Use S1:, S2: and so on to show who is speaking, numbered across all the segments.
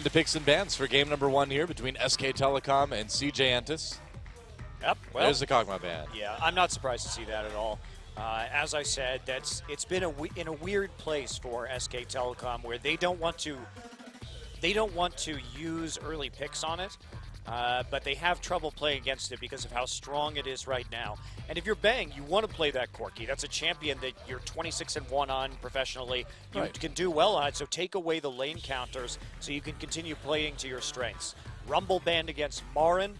S1: To picks and bans for game number 1 here between SK Telecom and CJ Entis.
S2: Yep. Well,
S1: there's the Kog'Maw ban.
S2: Yeah, I'm not surprised to see that at all. As I said, it's been in a weird place for SK Telecom where they don't want to use early picks on it, but they have trouble playing against it because of how strong it is right now. And if you're Bang, you want to play that Corki. That's a champion that you're 26-1 on professionally. You can do well on it, so take away the lane counters so you can continue playing to your strengths. Rumble banned against Marin.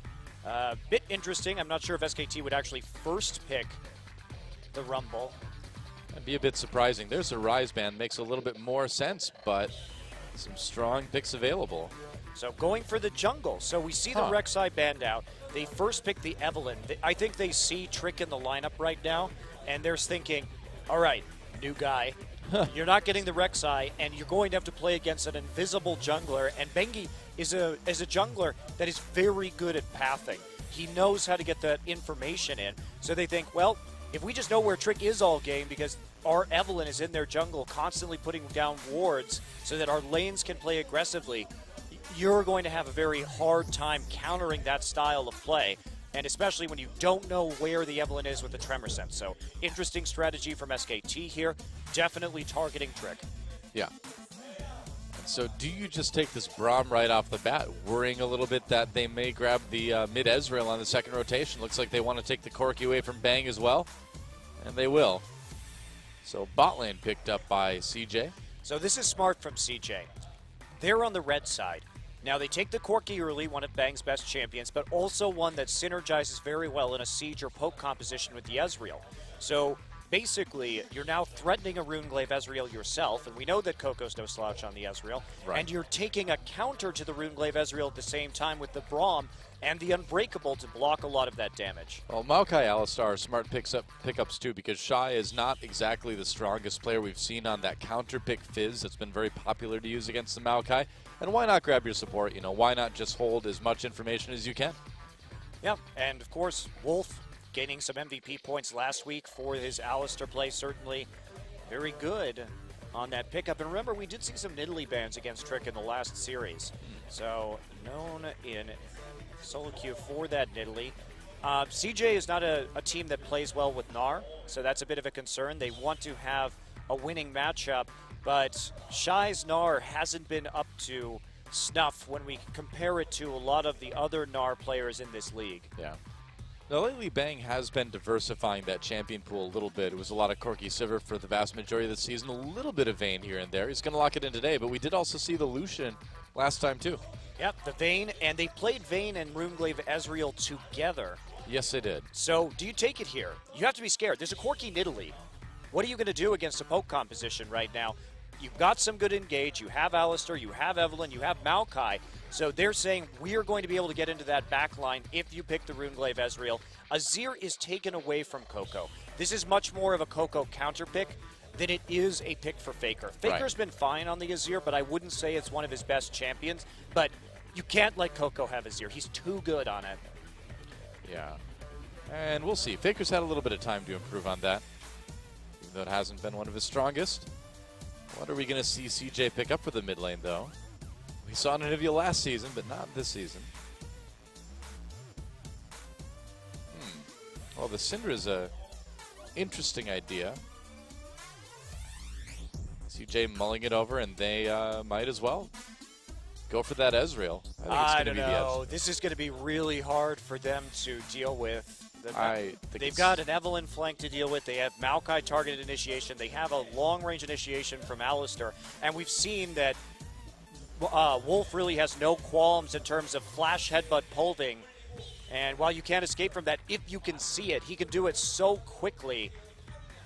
S2: Bit interesting. I'm not sure if SKT would actually first pick the Rumble.
S1: That'd be a bit surprising. There's a Rise ban. Makes a little bit more sense, but some strong picks available.
S2: So going for the jungle. So we see the Rek'Sai banned out. They first pick the Evelynn. I think they see Trick in the lineup right now, and they're thinking, all right, new guy, you're not getting the Rek'Sai, and you're going to have to play against an invisible jungler. And Bengi is a jungler that is very good at pathing. He knows how to get that information in. So they think, well, if we just know where Trick is all game because our Evelynn is in their jungle constantly putting down wards so that our lanes can play aggressively, you're going to have a very hard time countering that style of play, and especially when you don't know where the Evelynn is with the Tremor Sense. So, interesting strategy from SKT here. Definitely targeting Trick.
S1: Yeah. So, do you just take this Braum right off the bat, worrying a little bit that they may grab the mid Ezreal on the second rotation? Looks like they want to take the Corki away from Bang as well, and they will. So, bot lane picked up by CJ.
S2: So, this is smart from CJ. They're on the red side. Now, they take the Corki early, one of Bang's best champions, but also one that synergizes very well in a siege or poke composition with the Ezreal. So, basically, you're now threatening a Runeglaive Ezreal yourself, and we know that Coco's no slouch on the Ezreal, and you're taking a counter to the Runeglaive Ezreal at the same time with the Braum and the Unbreakable to block a lot of that damage.
S1: Well, Maokai Alistar are smart pickups too, because Shy is not exactly the strongest player we've seen on that counter pick Fizz that's been very popular to use against the Maokai. And why not grab your support? You know, why not just hold as much information as you can?
S2: Yeah, and of course, Wolf gaining some MVP points last week for his Alistar play, certainly very good on that pickup. And remember, we did see some Nidalee bans against Trick in the last series. So, known in solo queue for that Nidalee. CJ is not a team that plays well with Gnar, so that's a bit of a concern. They want to have a winning matchup, but Shy's Gnar hasn't been up to snuff when we compare it to a lot of the other Gnar players in this league.
S1: Yeah. Now, lately, Bang has been diversifying that champion pool a little bit. It was a lot of Corki Sivir for the vast majority of the season, a little bit of Vayne here and there. He's going to lock it in today, but we did also see the Lucian last time, too.
S2: Yep, the Vayne, and they played Vayne and Runeglaive Ezreal together.
S1: Yes, they did.
S2: So, do you take it here? You have to be scared. There's a Corki Nidalee. What are you going to do against a poke composition right now? You've got some good engage. You have Alistar, you have Evelynn, you have Maokai. So they're saying we're going to be able to get into that back line if you pick the Runeglaive Ezreal. Azir is taken away from Coco. This is much more of a Coco counter pick than it is a pick for Faker. Faker's been fine on the Azir, but I wouldn't say it's one of his best champions. But you can't let Coco have Azir. He's too good on it.
S1: Yeah. And we'll see. Faker's had a little bit of time to improve on that, even though it hasn't been one of his strongest. What are we going to see CJ pick up for the mid lane, though? We saw Nivea last season, but not this season. Well, the Syndra is a interesting idea. CJ mulling it over, and they might as well go for that Ezreal.
S2: I don't know. This is going to be really hard for them to deal with. They've got an Evelynn flank to deal with. They have Maokai targeted initiation. They have a long-range initiation from Alistar. And we've seen that Wolf really has no qualms in terms of flash headbutt pulving. And while you can't escape from that, if you can see it, he can do it so quickly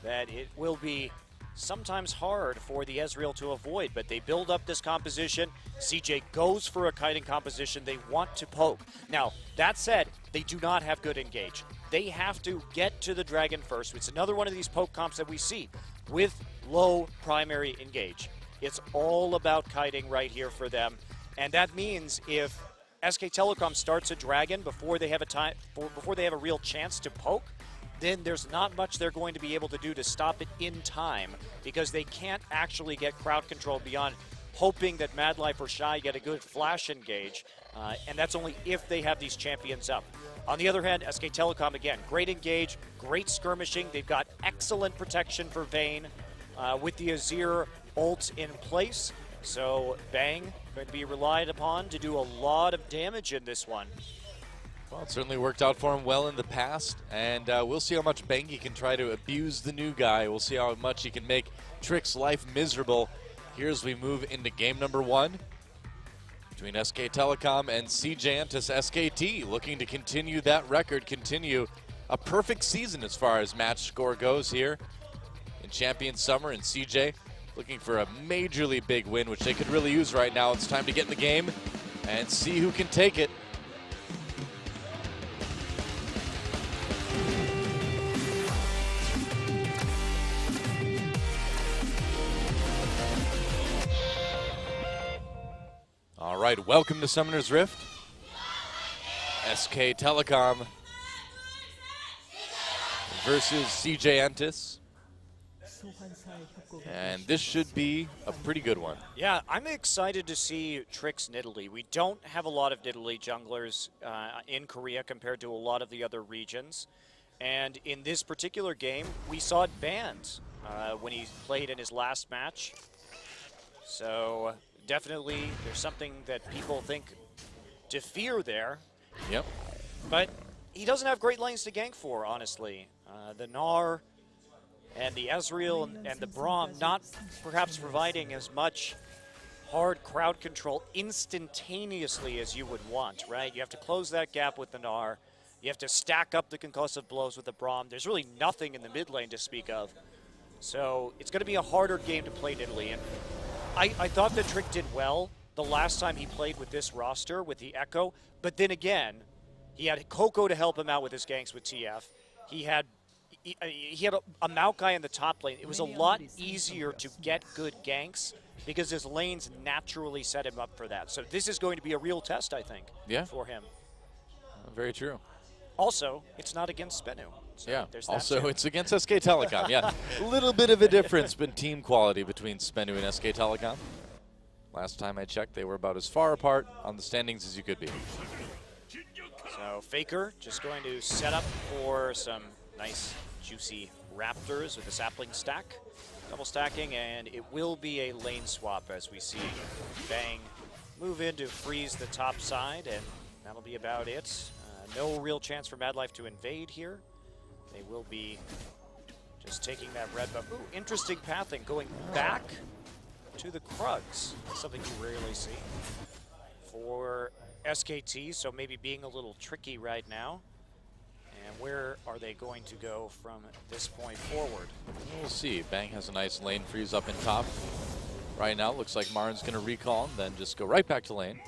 S2: that it will be sometimes hard for the Ezreal to avoid. But they build up this composition. CJ goes for a kiting composition. They want to poke. Now, that said, they do not have good engage. They have to get to the dragon first. It's another one of these poke comps that we see with low primary engage. It's all about kiting right here for them. And that means if SK Telecom starts a dragon before they have a real chance to poke, then there's not much they're going to be able to do to stop it in time because they can't actually get crowd control beyond hoping that Mad Life or Shy get a good flash engage, and that's only if they have these champions up. On the other hand, SK Telecom, again, great engage, great skirmishing. They've got excellent protection for Vayne with the Azir ult in place. So Bang going to be relied upon to do a lot of damage in this one.
S1: Well, it certainly worked out for him well in the past, and we'll see how much Bengi can try to abuse the new guy. We'll see how much he can make Trick's life miserable here as we move into game number 1 between SK Telecom and CJ Entus SKT, looking to continue that record, continue a perfect season as far as match score goes here in Champion Summer, and CJ looking for a majorly big win, which they could really use right now. It's time to get in the game and see who can take it. All right, welcome to Summoner's Rift. SK Telecom versus CJ Entus. And this should be a pretty good one.
S2: Yeah, I'm excited to see Trick's Nidalee. We don't have a lot of Nidalee junglers in Korea compared to a lot of the other regions. And in this particular game, we saw it banned when he played in his last match. So definitely there's something that people think to fear there.
S1: Yep.
S2: But he doesn't have great lanes to gank for, honestly. The Gnar and the Ezreal and the Braum not perhaps providing as much hard crowd control instantaneously as you would want, right? You have to close that gap with the Gnar. You have to stack up the concussive blows with the Braum. There's really nothing in the mid lane to speak of. So it's going to be a harder game to play Nidalee. And I thought that Trick did well the last time he played with this roster, with the Echo. But then again, he had Coco to help him out with his ganks with TF. He had a Maokai in the top lane. It was a lot easier to get good ganks because his lanes naturally set him up for that. So this is going to be a real test, I think, for him.
S1: Very true.
S2: Also, it's not against Spenu. So
S1: yeah,
S2: there's
S1: also it's against SK Telecom. Yeah, a little bit of a difference in team quality between Spenu and SK Telecom. Last time I checked, they were about as far apart on the standings as you could be.
S2: So Faker just going to set up for some nice, juicy Raptors with a sapling stack. Double stacking, and it will be a lane swap as we see Bang move in to freeze the top side, and that'll be about it. No real chance for Mad Life to invade here. They will be just taking that red buff. Ooh, interesting pathing, going back to the Krugs. Something you rarely see for SKT, so maybe being a little tricky right now. And where are they going to go from this point forward?
S1: We'll see. Bang has a nice lane freeze up in top. Right now, looks like Marin's going to recall and then just go right back to lane.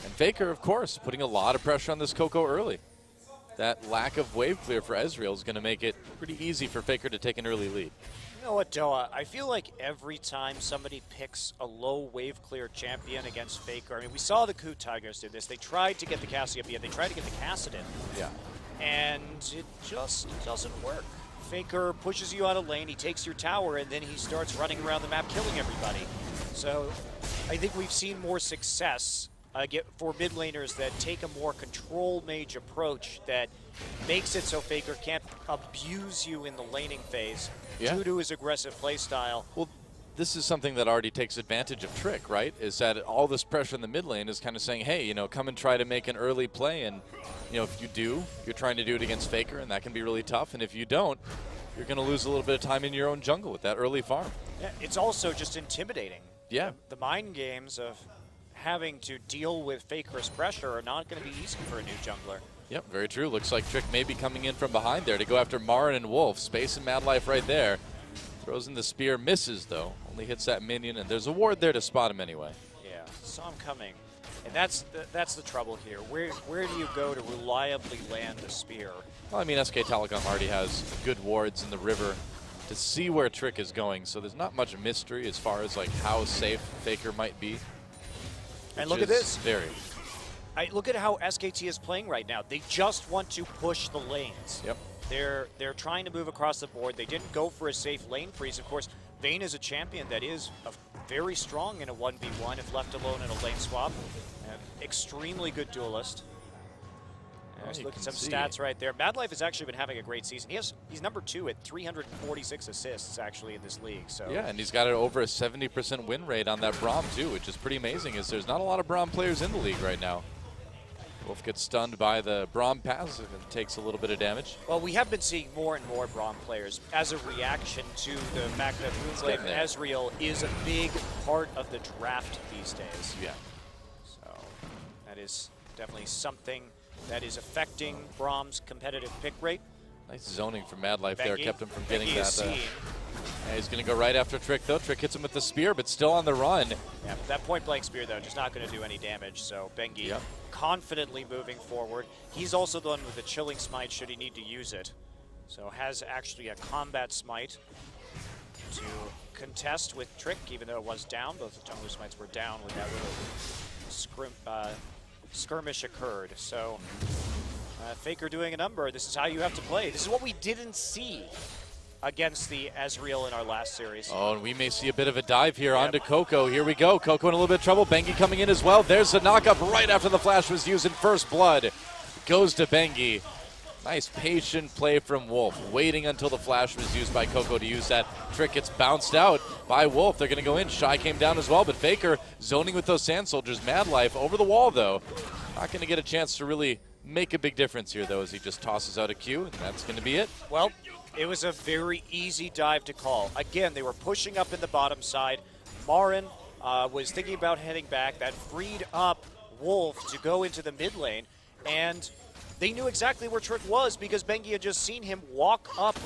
S1: And Faker, of course, putting a lot of pressure on this Coco early. That lack of wave clear for Ezreal is going to make it pretty easy for Faker to take an early lead.
S2: You know what, Doa? I feel like every time somebody picks a low wave clear champion against Faker, I mean, we saw the Coot Tigers do this. They tried to get the Cassiopeia, they tried to get the Kassadin.
S1: Yeah.
S2: And it just doesn't work. Faker pushes you out of lane, he takes your tower, and then he starts running around the map killing everybody. So I think we've seen more success for mid laners that take a more control mage approach that makes it so Faker can't abuse you in the laning phase due to his aggressive play style.
S1: Well, this is something that already takes advantage of Trick, right? Is that all this pressure in the mid lane is kind of saying, hey, you know, come and try to make an early play, and you know, if you do, you're trying to do it against Faker, and that can be really tough. And if you don't, you're going to lose a little bit of time in your own jungle with that early farm.
S2: Yeah, it's also just intimidating.
S1: Yeah.
S2: The mind games of having to deal with Faker's pressure are not going to be easy for a new jungler.
S1: Yep, very true. Looks like Trick may be coming in from behind there to go after Marin and Wolf. Space and Mad Life right there. Throws in the spear, misses though. Only hits that minion, and there's a ward there to spot him anyway.
S2: Yeah, saw him coming. And that's the trouble here. Where do you go to reliably land a spear?
S1: Well, I mean, SK Telecom already has good wards in the river to see where Trick is going, so there's not much mystery as far as like how safe Faker might be.
S2: And look at this.
S1: Very.
S2: Look at how SKT is playing right now. They just want to push the lanes.
S1: Yep.
S2: They're trying to move across the board. They didn't go for a safe lane freeze. Of course, Vayne is a champion that is very strong in a 1v1 if left alone in a lane swap. Extremely good duelist. Just look at some stats right there. Madlife has actually been having a great season. He's number 2 at 346 assists actually in this league. So
S1: yeah, and he's got over a 70% win rate on that Braum too, which is pretty amazing. As there's not a lot of Braum players in the league right now. Wolf gets stunned by the Braum pass and takes a little bit of damage.
S2: Well, we have been seeing more and more Braum players as a reaction to the fact that Moonblade Ezreal is a big part of the draft these days.
S1: Yeah.
S2: So that is definitely something that is affecting Braum's competitive pick rate.
S1: Nice zoning from Madlife there, kept him from getting
S2: that.
S1: He's going to go right after Trick, though. Trick hits him with the spear, but still on the run.
S2: Yeah, that point-blank spear, though, just not going to do any damage. So Bengi confidently moving forward. He's also the one with the Chilling Smite should he need to use it. So has actually a combat smite to contest with Trick, even though it was down. Both the Jungler Smites were down when that little skirmish occurred. So Faker doing a number. This is how you have to play. This is what we didn't see against the Ezreal in our last series.
S1: Oh, and we may see a bit of a dive here onto Coco. Here we go. Coco in a little bit of trouble. Bengi coming in as well. There's the knockup right after the flash was used in first blood. Goes to Bengi. Nice patient play from Wolf, waiting until the flash was used by Coco to use that. Trick gets bounced out by Wolf. They're going to go in. Shy came down as well, but Faker zoning with those Sand Soldiers. Madlife over the wall, though. Not going to get a chance to really make a big difference here, though, as he just tosses out a Q, and that's going to be it.
S2: Well, it was a very easy dive to call. Again, they were pushing up in the bottom side. Marin was thinking about heading back. That freed up Wolf to go into the mid lane, and they knew exactly where Trick was because Bengi had just seen him walk up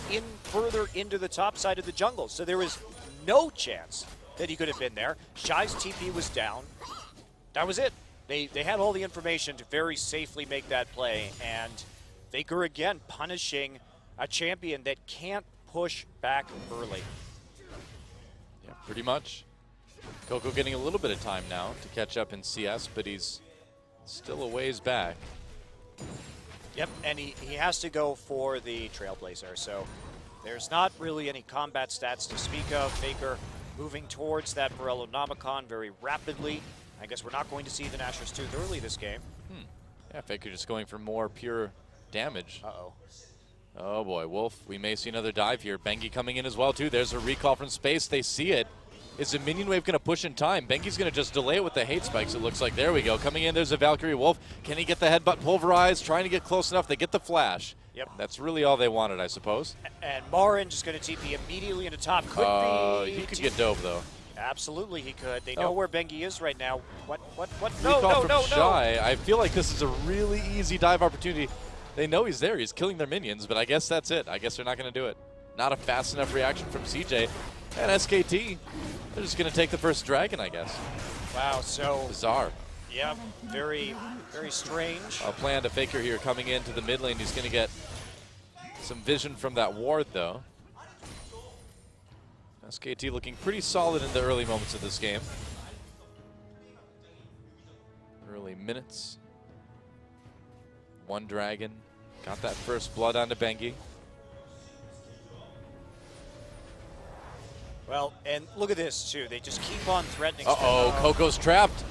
S2: further into the top side of the jungle. So there was no chance that he could have been there. Shy's TP was down. That was it. They had all the information to very safely make that play, and Faker again punishing a champion that can't push back early.
S1: Yeah, pretty much. Coco getting a little bit of time now to catch up in CS, but he's still a ways back.
S2: Yep, and he has to go for the Trailblazer, so there's not really any combat stats to speak of. Faker moving towards that Morello Nomicon very rapidly. I guess we're not going to see the Nashor's Tooth early this game.
S1: Yeah, Faker just going for more pure damage.
S2: Uh-oh.
S1: Oh boy, Wolf, we may see another dive here. Bengi coming in as well, too. There's a recall from space. They see it. Is the minion wave going to push in time? Bengi's going to just delay it with the hate spikes, it looks like. There we go. Coming in, there's a Valkyrie Wolf. Can he get the headbutt pulverized? Trying to get close enough. They get the flash.
S2: Yep.
S1: That's really all they wanted, I suppose.
S2: And Marin just going to TP immediately into top. Could be.
S1: He could get dove, though.
S2: Absolutely, he could. They know where Bengi is right now. What?
S1: No. Shy. I feel like this is a really easy dive opportunity. They know he's there. He's killing their minions, but I guess that's it. I guess they're not going to do it. Not a fast enough reaction from CJ. And SKT, they're just going to take the first dragon, I guess.
S2: Wow, so
S1: bizarre.
S2: Yeah, very, very strange.
S1: A plan to Faker here coming into the mid lane. He's going to get some vision from that ward, though. SKT looking pretty solid in the early moments of this game. Early minutes. One dragon. Got that first blood onto Bengi.
S2: Well, and look at this, too. They just keep on threatening.
S1: Uh-oh, Coco's trapped.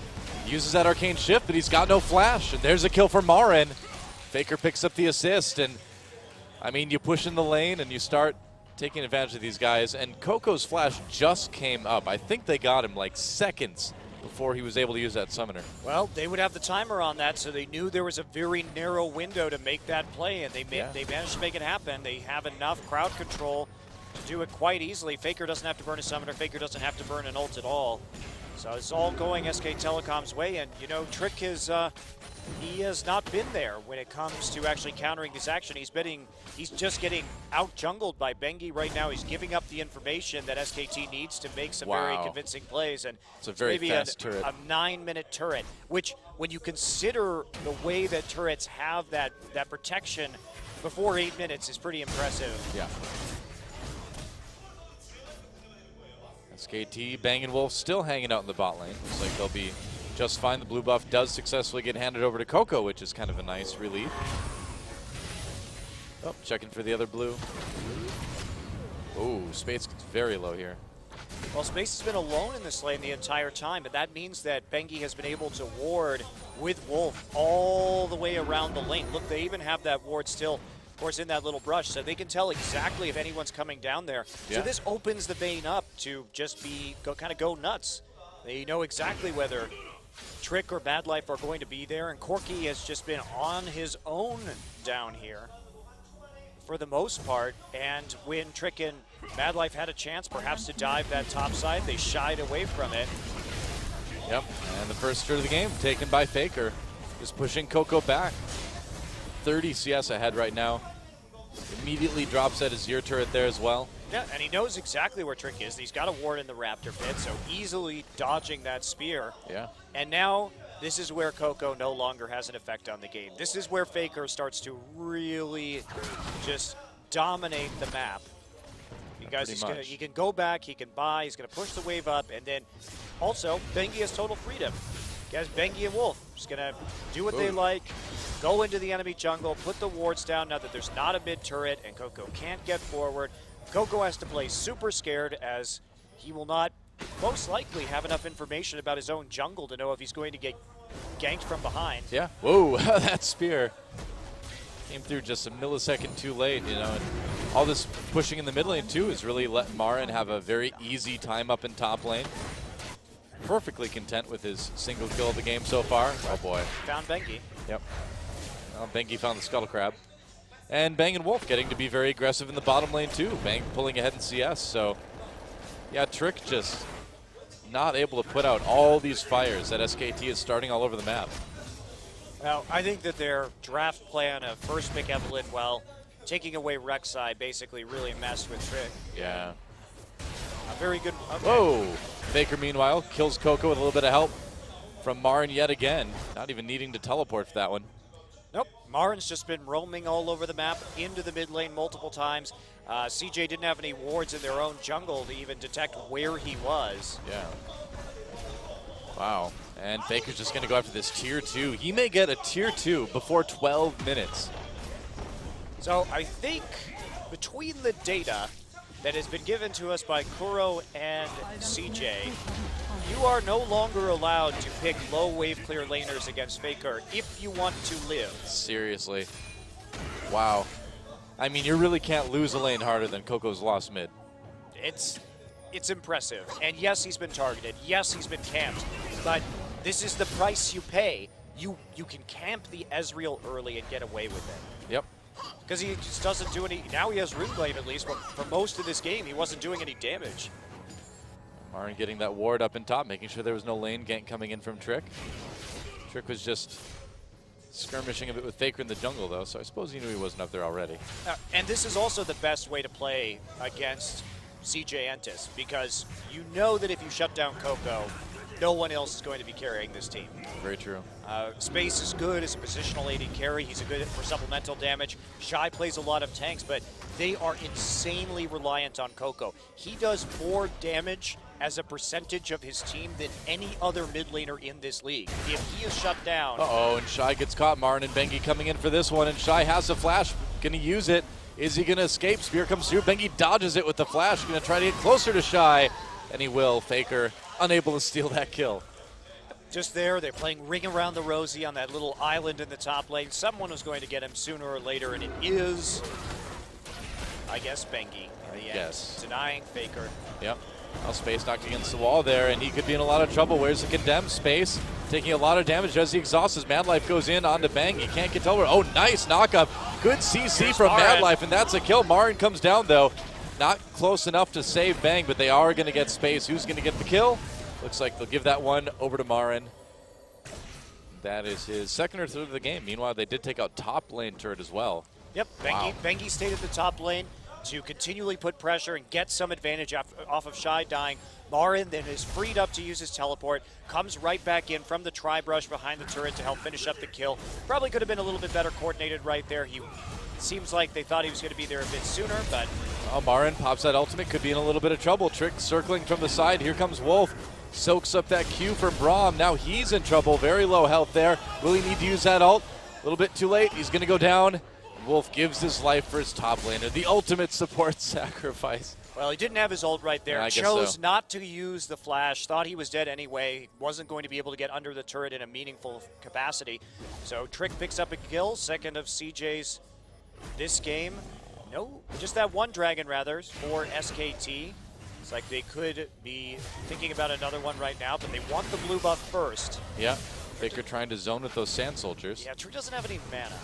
S1: He uses that arcane shift, but he's got no flash. And there's a kill for Marin. Faker picks up the assist. And, I mean, you push in the lane and you start taking advantage of these guys. And Coco's flash just came up. I think they got him like seconds before he was able to use that summoner.
S2: Well, they would have the timer on that, so they knew there was a very narrow window to make that play, and they managed to make it happen. They have enough crowd control to do it quite easily. Faker doesn't have to burn a summoner. Faker doesn't have to burn an ult at all. So it's all going SK Telecom's way, and you know, Trick is he has not been there when it comes to actually countering this action. He's just getting out jungled by Bengi right now. He's giving up the information that SKT needs to make some very convincing plays, and
S1: it's a very fast turret.
S2: A 9-minute turret, which when you consider the way that turrets have that protection before 8 minutes is pretty impressive.
S1: Yeah. SKT, Bang and Wolf still hanging out in the bot lane. Looks like they'll be just fine. The blue buff does successfully get handed over to Coco, which is kind of a nice relief. Oh, checking for the other blue. Oh, Spades gets very low here.
S2: Well, Space has been alone in this lane the entire time, but that means that Bengi has been able to ward with Wolf all the way around the lane. Look, they even have that ward still, of course, in that little brush, so they can tell exactly if anyone's coming down there. Yeah. So this opens the Bane up to just kind of go nuts. They know exactly whether Trick or Bad Life are going to be there, and Corki has just been on his own down here for the most part, and when Trick and Bad Life had a chance perhaps to dive that top side, they shied away from it.
S1: Yep, and the first turret of the game taken by Faker, just pushing Coco back. 30 CS ahead right now. Immediately drops at his Azir turret there as well.
S2: Yeah, and he knows exactly where Trick is. He's got a ward in the Raptor pit, so easily dodging that spear.
S1: Yeah.
S2: And now this is where Coco no longer has an effect on the game. This is where Faker starts to really just dominate the map. Because he can go back, he can buy, he's going to push the wave up, and then also Bengi has total freedom. Guys, Bengi and Wolf just going to do what they like, go into the enemy jungle, put the wards down now that there's not a mid turret and Coco can't get forward. Coco has to play super scared as he will not most likely have enough information about his own jungle to know if he's going to get ganked from behind.
S1: Yeah. Whoa, that spear came through just a millisecond too late, you know. And all this pushing in the mid lane too has really let Marin have a very easy time up in top lane. Perfectly content with his single kill of the game so far. Oh boy.
S2: Found Bengi.
S1: Yep. Well, Bengi found the Scuttle Crab. And Bang and Wolf getting to be very aggressive in the bottom lane too. Bang pulling ahead in CS, so yeah, Trick just not able to put out all these fires that SKT is starting all over the map.
S2: Well, I think that their draft plan of first pick Evelyn while taking away Rek'Sai basically really messed with Trick.
S1: Yeah.
S2: A very good. Okay.
S1: Whoa! Faker, meanwhile, kills Coco with a little bit of help from Marin yet again. Not even needing to teleport for that one.
S2: Nope. Marin's just been roaming all over the map into the mid lane multiple times. CJ didn't have any wards in their own jungle to even detect where he was.
S1: Yeah. Wow. And Faker's just going to go after this tier 2. He may get a tier 2 before 12 minutes.
S2: So I think between the data that has been given to us by Kuro and CJ, you are no longer allowed to pick low wave clear laners against Faker if you want to live.
S1: Seriously. Wow. I mean, you really can't lose a lane harder than Coco's lost mid.
S2: It's impressive. And yes, he's been targeted. Yes, he's been camped. But this is the price you pay. You can camp the Ezreal early and get away with it.
S1: Yep.
S2: Because he just doesn't do any. Now he has Runeblade at least, but for most of this game, he wasn't doing any damage.
S1: Marin getting that ward up in top, making sure there was no lane gank coming in from Trick. Trick was just skirmishing a bit with Faker in the jungle, though, so I suppose he knew he wasn't up there already.
S2: And this is also the best way to play against CJ Entis, because you know that if you shut down Coco, no one else is going to be carrying this team.
S1: Very true.
S2: Space is good as a positional AD carry. He's good for supplemental damage. Shy plays a lot of tanks, but they are insanely reliant on Coco. He does more damage as a percentage of his team than any other mid laner in this league. If he is shut down...
S1: Uh-oh, and Shy gets caught. Marin and Bengi coming in for this one, and Shy has a flash. Going to use it. Is he going to escape? Spear comes through. Bengi dodges it with the flash. Going to try to get closer to Shy, and he will. Faker unable to steal that kill.
S2: Just there, they're playing Ring Around the Rosie on that little island in the top lane. Someone was going to get him sooner or later, and it is, I guess, Bengi in the end.
S1: Yes.
S2: Denying Faker.
S1: Yep. Well, Space knocked against the wall there, and he could be in a lot of trouble. Where's the condemned? Space taking a lot of damage as he exhausts. His Mad Life goes in onto Bang. He can't get over. Oh, nice knock-up. Good CC
S2: Here's
S1: from
S2: Marin.
S1: Mad Life, and that's a kill. Marin comes down, though. Not close enough to save Bang, but they are going to get Space. Who's going to get the kill? Looks like they'll give that one over to Marin. That is his second or third of the game. Meanwhile, they did take out top lane turret as well.
S2: Yep, Bengi stayed at the top lane to continually put pressure and get some advantage off of Shy dying. Marin then is freed up to use his teleport, comes right back in from the tri-brush behind the turret to help finish up the kill. Probably could have been a little bit better coordinated right there. He seems like they thought he was going to be there a bit sooner, but...
S1: Oh, Marin pops that ultimate, could be in a little bit of trouble. Trick circling from the side. Here comes Wolf. Soaks up that Q from Braum. Now he's in trouble. Very low health there. Will he need to use that ult? A little bit too late. He's going to go down. Wolf gives his life for his top laner. The ultimate support sacrifice.
S2: Well, he didn't have his ult right there.
S1: Yeah,
S2: Chose not to use the flash. Thought he was dead anyway. Wasn't going to be able to get under the turret in a meaningful capacity. So Trick picks up a kill. Second of CJ's this game. No, just that one dragon, rather, for SKT. It's like they could be thinking about another one right now, but they want the blue buff first.
S1: Yeah, Faker trying to zone with those Sand Soldiers.
S2: Yeah, Trick doesn't have any mana.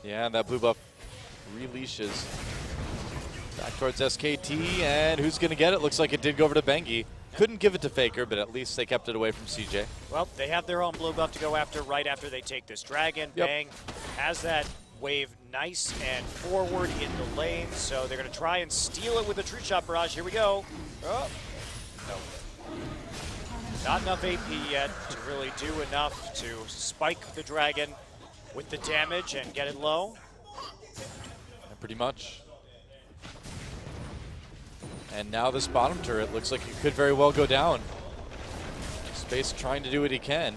S1: Yeah, and that blue buff releashes back towards SKT, and who's going to get it? Looks like it did go over to Bengi. Couldn't give it to Faker, but at least they kept it away from CJ.
S2: Well, they have their own blue buff to go after right after they take this dragon.
S1: Yep.
S2: Bang has that wave nice and forward in the lane, so they're going to try and steal it with a true shot barrage. Here we go. Oh, no. Not enough AP yet to really do enough to spike the dragon with the damage and get it low.
S1: Yeah, pretty much. And now this bottom turret looks like it could very well go down. Space trying to do what he can.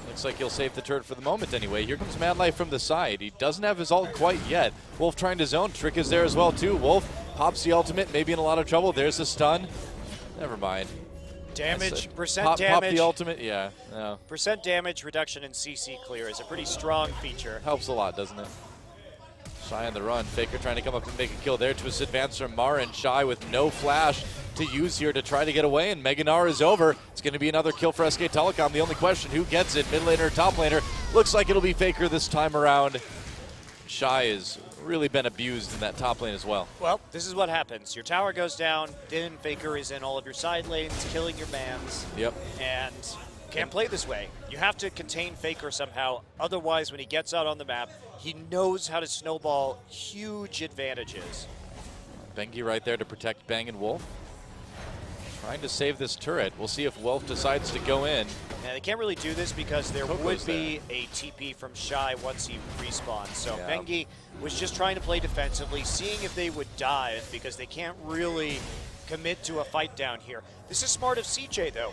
S1: Looks like he'll save the turret for the moment anyway. Here comes Mad Life from the side. He doesn't have his ult quite yet. Wolf trying to zone. Trick is there as well too. Wolf pops the ultimate, maybe in a lot of trouble. There's a stun. Never mind.
S2: Damage, percent
S1: pop
S2: damage.
S1: the ultimate, yeah. No.
S2: Percent damage reduction in CC clear is a pretty strong feature.
S1: Helps a lot, doesn't it? Shy on the run. Faker trying to come up and make a kill there. Twist advance from Mara, and Shy with no flash to use here to try to get away, and Mega Gnar is over. It's going to be another kill for SK Telecom. The only question, who gets it? Mid laner or top laner? Looks like it'll be Faker this time around. Shy has really been abused in that top lane as well.
S2: Well, this is what happens. Your tower goes down, then Faker is in all of your side lanes, killing your mans.
S1: Yep.
S2: And can't play this way. You have to contain Faker somehow. Otherwise, when he gets out on the map, he knows how to snowball huge advantages.
S1: Bengi right there to protect Bang and Wolf. Trying to save this turret. We'll see if Wolf decides to go in.
S2: Yeah, they can't really do this because there would be a TP from Shy once he respawns. So
S1: yeah.
S2: Bengi was just trying to play defensively, seeing if they would dive because they can't really commit to a fight down here. This is smart of CJ though.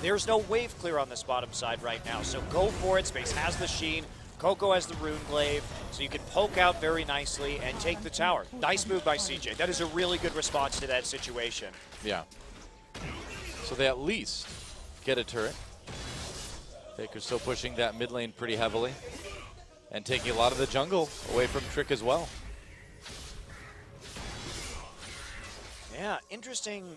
S2: There's no wave clear on this bottom side right now, so go for it. Space has the Sheen. Coco has the Rune Glaive, so you can poke out very nicely and take the tower. Nice move by CJ. That is a really good response to that situation.
S1: Yeah. So they at least get a turret. Faker's still pushing that mid lane pretty heavily and taking a lot of the jungle away from Trick as well.
S2: Yeah, interesting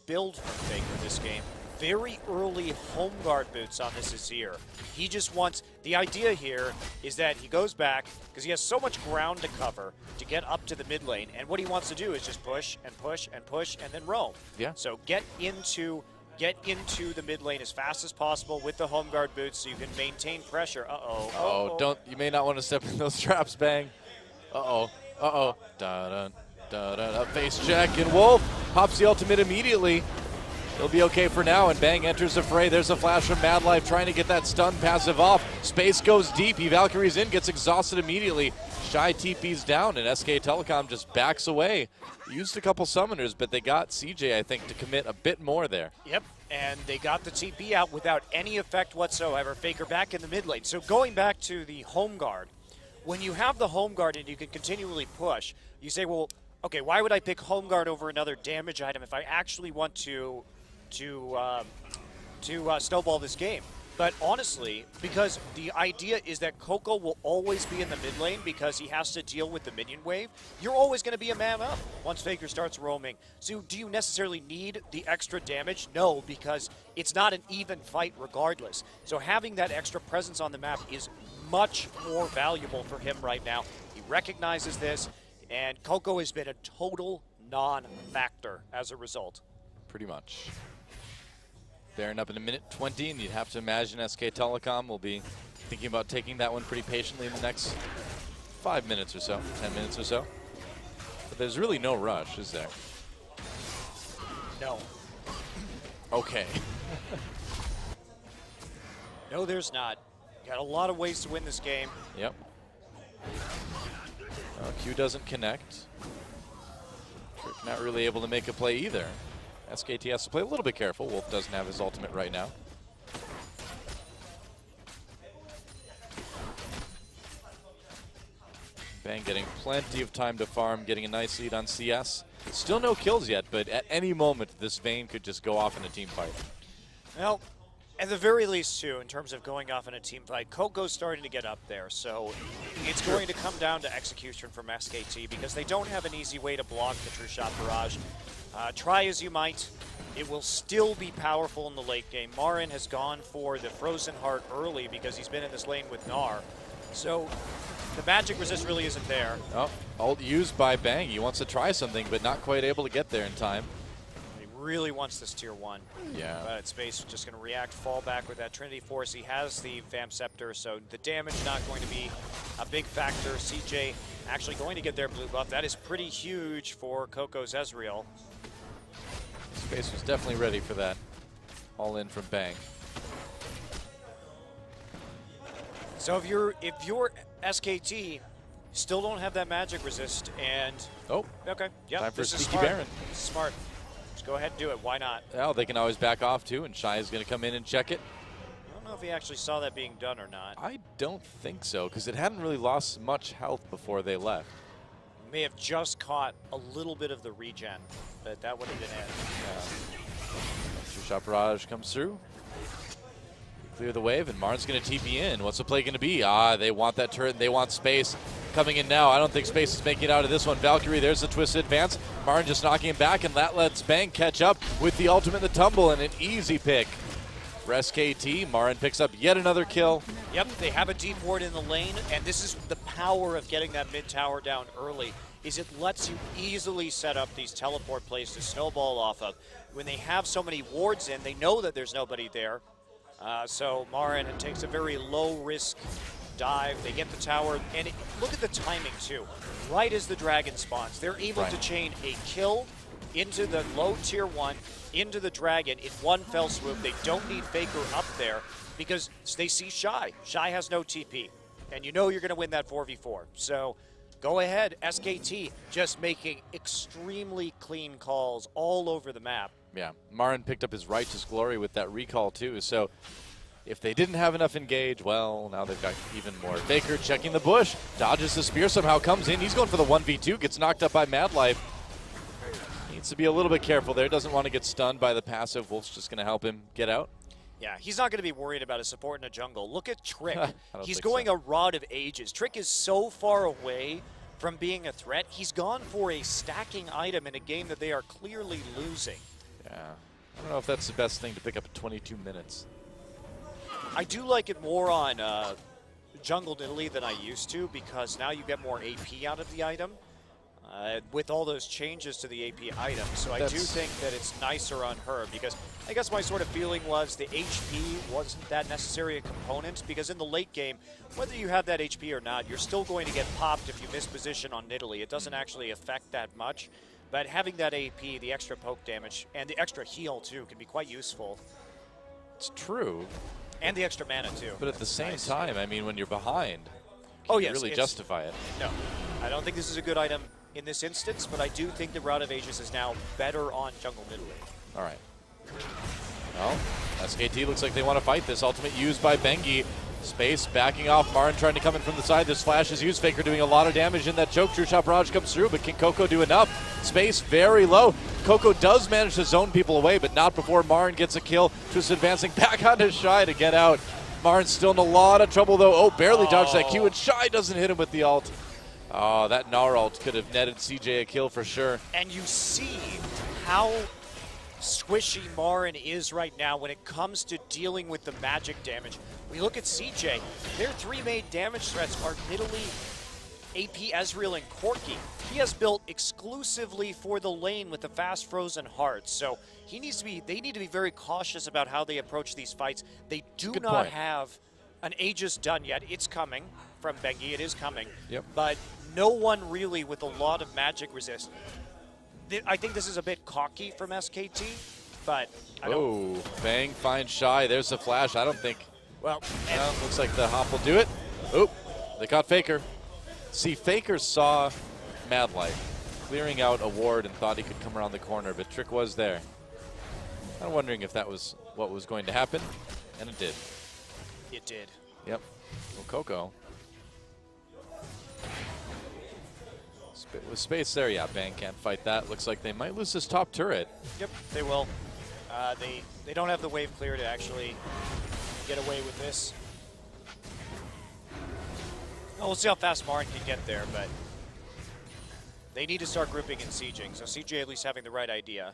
S2: build from Faker this game. Very early home guard boots on this Azir. He just wants, the idea here is that he goes back because he has so much ground to cover to get up to the mid lane, and what he wants to do is just push and push and push and then roam.
S1: Yeah.
S2: So get into the mid lane as fast as possible with the home guard boots so you can maintain pressure.
S1: You may not want to step in those traps, Bang. Da-dun, da-dun. A face check, and Wolf pops the ultimate immediately. He'll be okay for now, and Bang enters the fray. There's a flash from Mad Life trying to get that stun passive off. Space goes deep. He Valkyries in, gets exhausted immediately. Shy TP's down, and SK Telecom just backs away. Used a couple summoners, but they got CJ, I think, to commit a bit more there.
S2: Yep, and they got the TP out without any effect whatsoever. Faker back in the mid lane. So going back to the home guard, when you have the home guard and you can continually push, you say, well, okay, why would I pick home guard over another damage item if I actually want to snowball this game? But honestly, because the idea is that Coco will always be in the mid lane because he has to deal with the minion wave, you're always going to be a man up once Faker starts roaming. So do you necessarily need the extra damage? No, because it's not an even fight regardless. So having that extra presence on the map is much more valuable for him right now. He recognizes this, and Coco has been a total non-factor as a result.
S1: Pretty much. Bearing up in a minute 20, and you'd have to imagine SK Telecom will be thinking about taking that one pretty patiently in the next 5 minutes or so, 10 minutes or so. But there's really no rush, is there?
S2: No.
S1: Okay.
S2: No, there's not. Got a lot of ways to win this game.
S1: Yep. Q doesn't connect. Trick not really able to make a play either. SKT has to play a little bit careful. Wolf doesn't have his ultimate right now. Bang getting plenty of time to farm, getting a nice lead on CS. Still no kills yet, but at any moment, this Vayne could just go off in a team fight.
S2: Well, at the very least, too, in terms of going off in a team fight, Coco's starting to get up there, so it's going to come down to execution from SKT because they don't have an easy way to block the True Shot Barrage. Try as you might, it will still be powerful in the late game. Marin has gone for the Frozen Heart early because he's been in this lane with Gnar. So the magic resist really isn't there.
S1: Oh, ult used by Bang. He wants to try something, but not quite able to get there in time.
S2: He really wants this tier 1.
S1: Yeah.
S2: But Space just going to react, fall back with that Trinity Force. He has the Vamp Scepter, so the damage not going to be a big factor. CJ actually going to get their blue buff. That is pretty huge for Coco's Ezreal.
S1: Space was definitely ready for that. All in from Bang.
S2: So if you're SKT, still don't have that magic resist, and okay, yeah,
S1: time for
S2: this is
S1: Sneaky
S2: smart.
S1: Baron.
S2: This is smart. Just go ahead and do it. Why not?
S1: Well, they can always back off too, and Shy is going to come in and check it.
S2: I don't know if he actually saw that being done or not.
S1: I don't think so, because it hadn't really lost much health before they left.
S2: May have just caught a little bit of the regen, but that would have been it.
S1: True Shot Barrage comes through. Clear the wave, and Marin's going to TP in. What's the play going to be? They want that turret, and they want Space coming in now. I don't think Space is making it out of this one. Valkyrie, there's the twisted advance. Marin just knocking him back, and that lets Bang catch up with the ultimate in the tumble, and an easy pick for SKT. Marin picks up yet another kill.
S2: Yep, they have a deep ward in the lane, and this is the power of getting that mid tower down early, is it lets you easily set up these teleport plays to snowball off of. When they have so many wards in, they know that there's nobody there. So Marin takes a very low-risk dive. They get the tower, and look at the timing, too. Right as the dragon spawns, they're able to chain a kill into the low tier 1, into the dragon in one fell swoop. They don't need Faker up there because they see Shy. Shy has no TP, and you know you're going to win that 4v4. So go ahead, SKT, just making extremely clean calls all over the map.
S1: Yeah, Marin picked up his righteous glory with that recall too, so if they didn't have enough engage, well, now they've got even more. Faker checking the bush, dodges the spear, somehow comes in. He's going for the 1v2, gets knocked up by Mad Life. Needs to be a little bit careful there, doesn't want to get stunned by the passive. Wolf's just going to help him get out.
S2: Yeah, he's not going to be worried about a support in a jungle. Look at Trick. He's going a Rod of Ages. Trick is so far away from being a threat. He's gone for a stacking item in a game that they are clearly losing.
S1: Yeah, I don't know if that's the best thing to pick up at 22 minutes.
S2: I do like it more on Jungle Italy than I used to because now you get more AP out of the item with all those changes to the AP item. So I do think that it's nicer on her because I guess my sort of feeling was the HP wasn't that necessary a component because in the late game, whether you have that HP or not, you're still going to get popped if you miss position on Italy. It doesn't actually affect that much. But having that AP, the extra poke damage, and the extra heal, too, can be quite useful.
S1: It's true.
S2: And the extra mana, too.
S1: But at the same time, I mean, when you're behind,
S2: you
S1: really justify it.
S2: No. I don't think this is a good item in this instance, but I do think the Rod of Ages is now better on Jungle Italy.
S1: All right. Well, SKT looks like they want to fight this. Ultimate used by Bengi. Space backing off. Marin trying to come in from the side. This flash is used. Faker doing a lot of damage in that choke. True Shot Barrage comes through, but can Coco do enough? Space very low. Coco does manage to zone people away, but not before Marin gets a kill. Just advancing back onto Shy to get out. Marin's still in a lot of trouble, though. Oh, barely dodged that Q, and Shy doesn't hit him with the ult. Oh, that Gnar ult could have netted CJ a kill for sure.
S2: And you see how squishy Marin is right now when it comes to dealing with the magic damage. We look at CJ, their three main damage threats are Nidalee, AP Ezreal, and Corki. He has built exclusively for the lane with the fast Frozen Hearts, so they need to be very cautious about how they approach these fights. They do not have an Aegis done yet. It's coming from Bengi, it is coming, but no one really with a lot of magic resist. I think this is a bit cocky from SKT, but I don't.
S1: Oh, Bang finds Shy. There's the flash. I don't think.
S2: Well,
S1: looks like the hop will do it. Oop, they caught Faker. See, Faker saw Mad Life clearing out a ward and thought he could come around the corner, but Trick was there. I'm wondering if that was what was going to happen, and it did.
S2: It did.
S1: Yep. Well, Coco. With space there, yeah, Bang can't fight that. Looks like they might lose this top turret.
S2: Yep, they will. They don't have the wave clear to actually get away with this. Well, we'll see how fast Marin can get there, but they need to start grouping and sieging, so CJ at least having the right idea.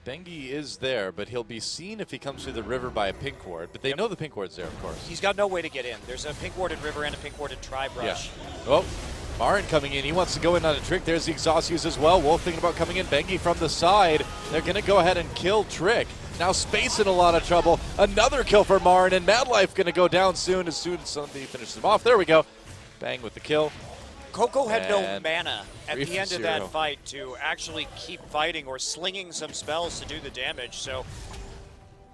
S1: Bengi is there, but he'll be seen if he comes through the river by a pink ward. But they know the pink ward's there, of course.
S2: He's got no way to get in. There's a pink ward in river and a pink ward in tri-brush.
S1: Yeah. Oh, Marin coming in. He wants to go in on a Trick. There's the exhaust use as well. Wolf thinking about coming in. Bengi from the side. They're going to go ahead and kill Trick. Now Space in a lot of trouble. Another kill for Marin, and Madlife going to go down soon as somebody finishes him off. There we go. Bang with the kill.
S2: Coco had no mana at the end of that fight to actually keep fighting or slinging some spells to do the damage. So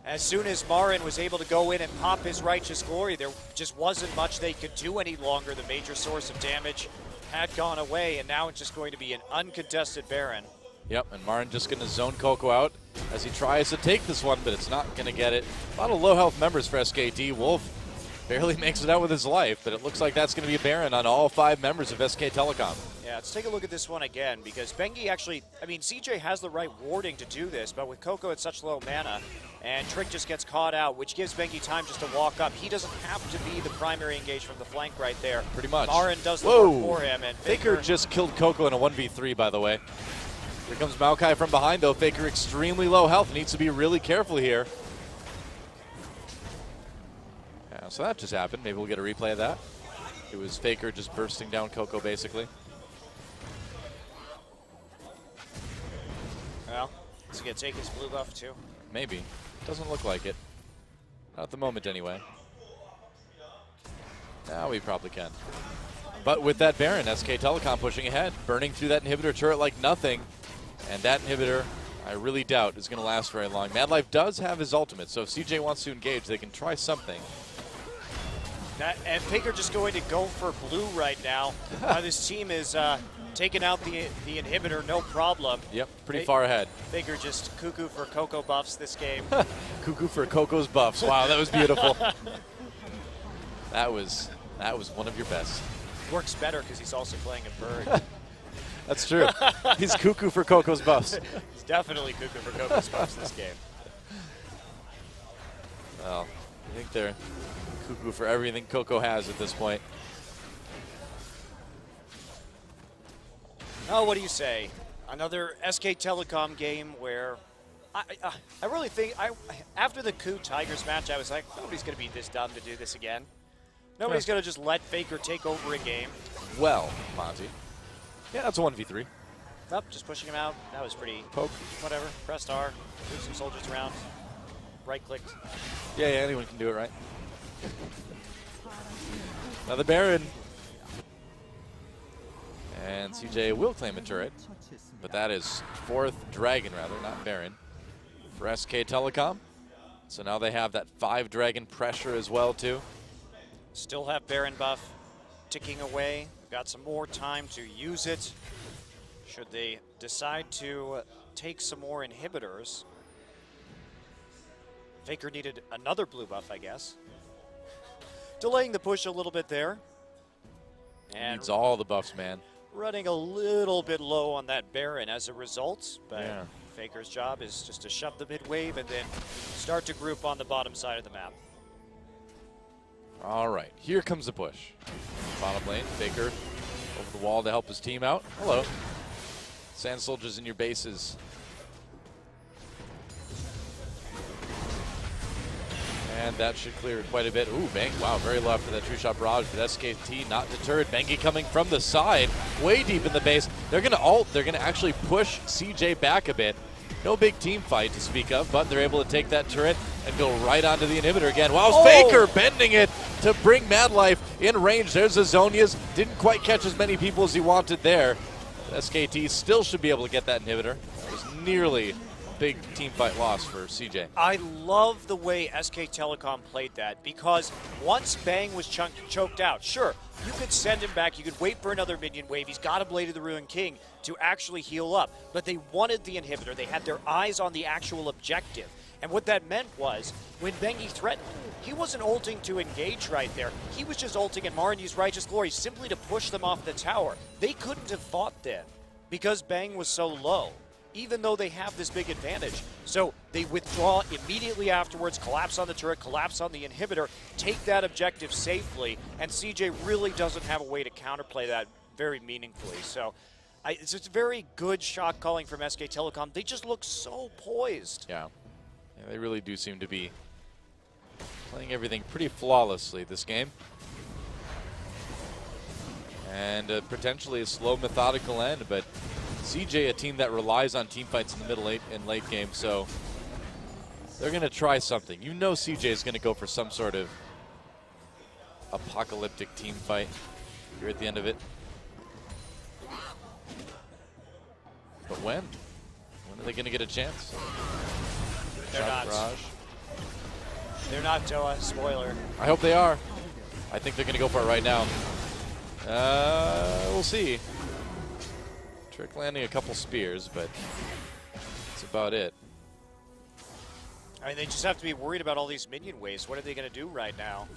S2: as soon as Marin was able to go in and pop his Righteous Glory, there just wasn't much they could do any longer. The major source of damage had gone away, and now it's just going to be an uncontested Baron.
S1: Yep, and Marin just going to zone Coco out as he tries to take this one, but it's not going to get it. A lot of low health members for SKT. Wolf barely makes it out with his life, but it looks like that's going to be a Baron on all 5 members of SK Telecom.
S2: Yeah, let's take a look at this one again, because Bengi actually, I mean, CJ has the right warding to do this, but with Coco at such low mana, and Trick just gets caught out, which gives Bengi time just to walk up. He doesn't have to be the primary engage from the flank right there.
S1: Pretty much.
S2: Marin does the work for him. And
S1: Faker just killed Coco in a 1v3, by the way. Here comes Maokai from behind, though. Faker extremely low health, needs to be really careful here. Yeah, so that just happened. Maybe we'll get a replay of that. It was Faker just bursting down Coco, basically.
S2: Well, is he going to take his blue buff, too?
S1: Maybe. Doesn't look like it. Not at the moment, anyway. Now we probably can. But with that Baron, SK Telecom pushing ahead, burning through that inhibitor turret like nothing. And that inhibitor, I really doubt, is going to last very long. Madlife does have his ultimate, so if CJ wants to engage, they can try something.
S2: And Faker just going to go for blue right now. This team is taking out the inhibitor, no problem.
S1: Yep, pretty far ahead.
S2: Faker just cuckoo for Coco buffs this game.
S1: Cuckoo for Coco's buffs. Wow, that was beautiful. That was one of your best.
S2: Works better because he's also playing a bird.
S1: That's true. He's cuckoo for Coco's buffs.
S2: He's definitely cuckoo for Coco's buffs this game.
S1: Well, I think they're cuckoo for everything Coco has at this point.
S2: Oh, what do you say? Another SK Telecom game where I really think, after the Coup Tigers match, I was like, nobody's going to be this dumb to do this again. Nobody's going to just let Faker take over a game.
S1: Well, Monty. Yeah, that's a 1v3.
S2: Up, just pushing him out. That was pretty.
S1: Poke.
S2: Whatever. Pressed R. Move some soldiers around. Right-clicked.
S1: Yeah, anyone can do it, right? Another Baron. And CJ will claim a turret. But that is 4th Dragon, rather, not Baron, for SK Telecom. So now they have that 5 Dragon pressure as well, too.
S2: Still have Baron buff ticking away. Got some more time to use it. Should they decide to take some more inhibitors. Faker needed another blue buff, I guess. Delaying the push a little bit there. And
S1: needs all the buffs, man.
S2: Running a little bit low on that Baron as a result, but
S1: yeah.
S2: Faker's job is just to shove the mid wave and then start to group on the bottom side of the map.
S1: All right, here comes the push. Bottom lane, Faker over the wall to help his team out. Hello. Sand soldiers in your bases. And that should clear quite a bit. Ooh, Bang, wow, very low after that true shot barrage, but SKT not deterred. Bengi coming from the side, way deep in the base. They're gonna ult, they're gonna actually push CJ back a bit. No big team fight to speak of, but they're able to take that turret and go right onto the inhibitor again. Wow, Faker bending it to bring Madlife in range. There's the Zonias. Didn't quite catch as many people as he wanted there. SKT still should be able to get that inhibitor. It was nearly a big team fight loss for CJ.
S2: I love the way SK Telecom played that, because once Bang was choked out, sure, you could send him back, you could wait for another minion wave, he's got a Blade of the Ruined King to actually heal up, but they wanted the inhibitor, they had their eyes on the actual objective, And what that meant was, when Bengi threatened, he wasn't ulting to engage right there. He was just ulting, and Marin used Righteous Glory simply to push them off the tower. They couldn't have fought then because Bang was so low, even though they have this big advantage. So they withdraw immediately afterwards, collapse on the turret, collapse on the inhibitor, take that objective safely, and CJ really doesn't have a way to counterplay that very meaningfully. So it's a very good shot calling from SK Telecom. They just look so poised.
S1: Yeah, they really do seem to be playing everything pretty flawlessly this game. And potentially a slow, methodical end, but CJ, a team that relies on team fights in the middle and late game, so they're going to try something. You know CJ is going to go for some sort of apocalyptic team fight here at the end of it. But when? When are they going to get a chance?
S2: They're not.
S1: Barrage.
S2: They're not, Toa. Spoiler.
S1: I hope they are. I think they're going to go for it right now. We'll see. Trick landing a couple spears, but that's about it.
S2: I mean, they just have to be worried about all these minion waves. What are they going to do right now?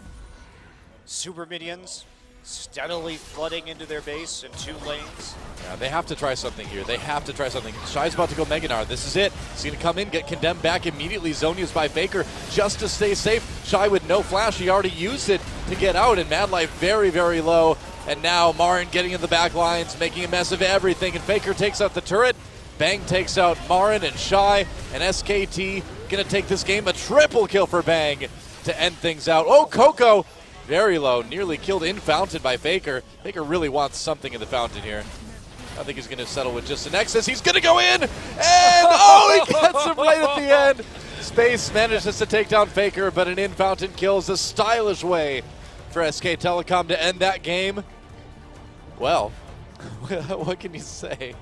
S2: Super minions steadily flooding into their base in 2 lanes.
S1: Yeah, they have to try something here. They have to try something. Shy's about to go Meganar. This is it. He's going to come in, get condemned back immediately. Zone used by Faker just to stay safe. Shy with no flash. He already used it to get out, and Mad Life very, very low. And now Marin getting in the back lines, making a mess of everything. And Faker takes out the turret. Bang takes out Marin and Shy. And SKT going to take this game. A triple kill for Bang to end things out. Oh, Coco, very low. Nearly killed in Fountain by Faker. Faker really wants something in the Fountain here. I think he's going to settle with just an Nexus. He's going to go in. And oh, he gets him right at the end. Space manages to take down Faker, but an in Fountain kill is a stylish way for SK Telecom to end that game. Well, what can you say?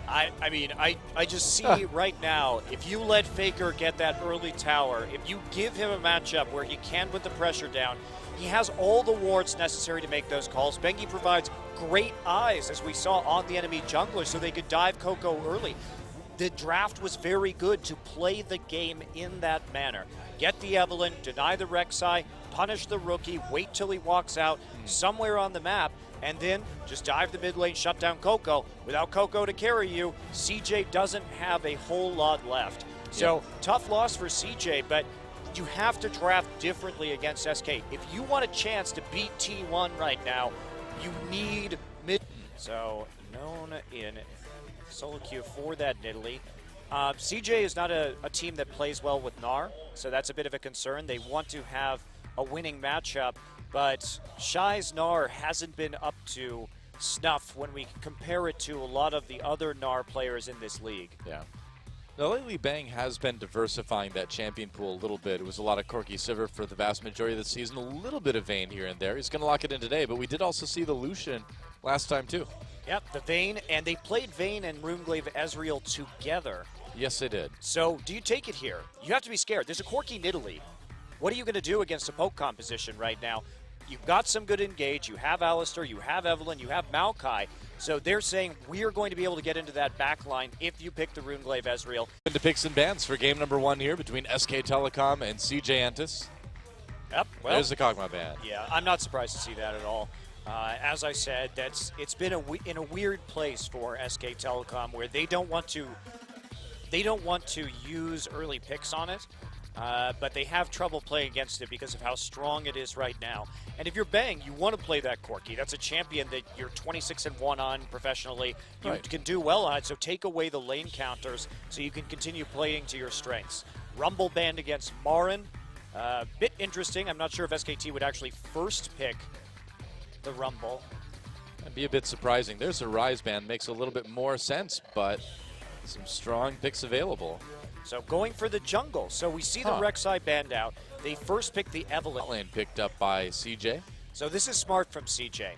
S2: I mean, I just see right now, if you let Faker get that early tower, if you give him a matchup where he can put the pressure down, he has all the wards necessary to make those calls. Bengi provides great eyes, as we saw on the enemy jungler, so they could dive Coco early. The draft was very good to play the game in that manner. Get the Evelynn, deny the Rek'Sai, punish the rookie, wait till he walks out somewhere on the map, and then just dive the mid lane, shut down Coco. Without Coco to carry you, CJ doesn't have a whole lot left. So tough loss for CJ, but you have to draft differently against SK. If you want a chance to beat T1 right now, you need mid. So known in solo queue for that Nidalee. CJ is not a team that plays well with Gnar, so that's a bit of a concern. They want to have a winning matchup, but Shy's Gnar hasn't been up to snuff when we compare it to a lot of the other Gnar players in this league.
S1: Yeah. Now, lately, Bang has been diversifying that champion pool a little bit. It was a lot of Corki Sivir for the vast majority of the season, a little bit of Vayne here and there. He's going to lock it in today, but we did also see the Lucian last time, too.
S2: Yep, the Vayne, and they played Vayne and Runeglaive Ezreal together.
S1: Yes, they did.
S2: So, do you take it here? You have to be scared. There's a Corki Nidalee. What are you going to do against a poke composition right now? You've got some good engage. You have Alistar, you have Evelynn, you have Maokai. So they're saying we're going to be able to get into that back line if you pick the Runeglaive Ezreal.
S1: Into picks and bans for game number 1 here between SK Telecom and CJ Entus.
S2: Yep. Well,
S1: there's the Kog'Maw ban.
S2: Yeah, I'm not surprised to see that at all. As I said, it's been in a weird place for SK Telecom where they don't want to use early picks on it. But they have trouble playing against it because of how strong it is right now. And if you're Bang, you want to play that Corki. That's a champion that you're 26-1 on professionally. You can do well on it, so take away the lane counters so you can continue playing to your strengths. Rumble banned against Marin. Bit interesting. I'm not sure if SKT would actually first pick the Rumble.
S1: That'd be a bit surprising. There's a Rise ban. Makes a little bit more sense, but some strong picks available.
S2: So going for the jungle. So we see the Rek'Sai banned out. They first picked the Evelynn.
S1: Lane picked up by CJ.
S2: So this is smart from CJ.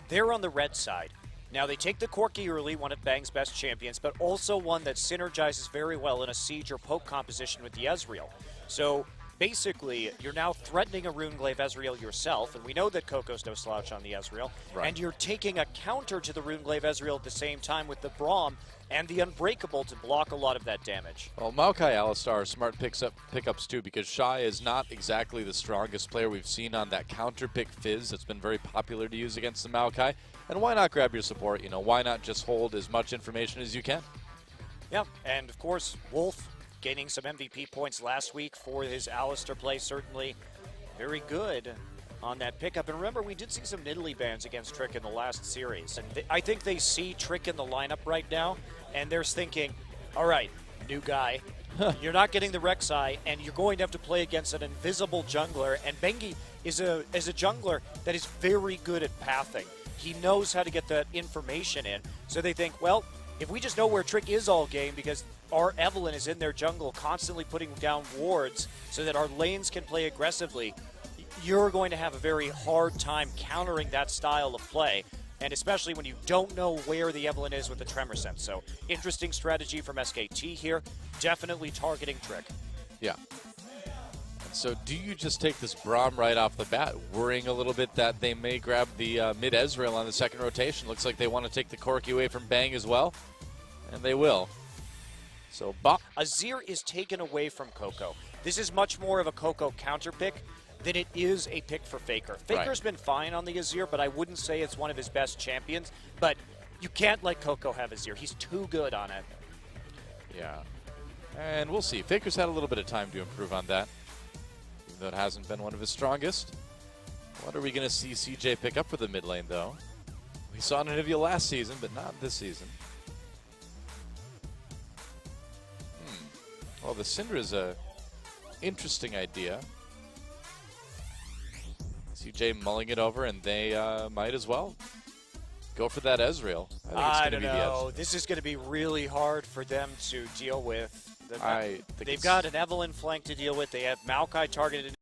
S2: They're on the red side. Now they take the Corki early, one of Bang's best champions, but also one that synergizes very well in a siege or poke composition with the Ezreal. So basically, you're now threatening a Runeglaive Ezreal yourself, and we know that Coco's no slouch on the Ezreal, and you're taking a counter to the Runeglaive Ezreal at the same time with the Braum and the Unbreakable to block a lot of that damage.
S1: Well, Maokai Alistar are smart pickups too, because Shy is not exactly the strongest player we've seen on that counter pick Fizz that's been very popular to use against the Maokai. And why not grab your support? You know, why not just hold as much information as you can?
S2: Yeah, and of course, Wolf gaining some MVP points last week for his Alistar play, certainly very good on that pickup. And remember, we did see some Nidalee bans against Trick in the last series. And I think they see Trick in the lineup right now, and they're thinking, all right, new guy, you're not getting the Rek'Sai, and you're going to have to play against an invisible jungler. And Bengi is a jungler that is very good at pathing. He knows how to get that information in. So they think, well, if we just know where Trick is all game, because our Evelynn is in their jungle constantly putting down wards so that our lanes can play aggressively, you're going to have a very hard time countering that style of play, and especially when you don't know where the Evelynn is with the Tremor Sense. So, interesting strategy from SKT here. Definitely targeting Trick.
S1: Yeah. So do you just take this Braum right off the bat, worrying a little bit that they may grab the mid Ezreal on the second rotation? Looks like they want to take the Corki away from Bang as well, and they will. So
S2: Azir is taken away from Coco. This is much more of a Coco counter pick than it is a pick for Faker. Faker's been fine on the Azir, but I wouldn't say it's one of his best champions. But you can't let Coco have Azir. He's too good on it.
S1: Yeah. And we'll see. Faker's had a little bit of time to improve on that, even though it hasn't been one of his strongest. What are we going to see CJ pick up for the mid lane, though? We saw Nivea last season, but not this season. Well, the Syndra is a interesting idea. CJ mulling it over, and they might as well go for that Ezreal.
S2: I don't know. This is going to be really hard for them to deal with. They've got an Evelynn flank to deal with. They have Maokai targeted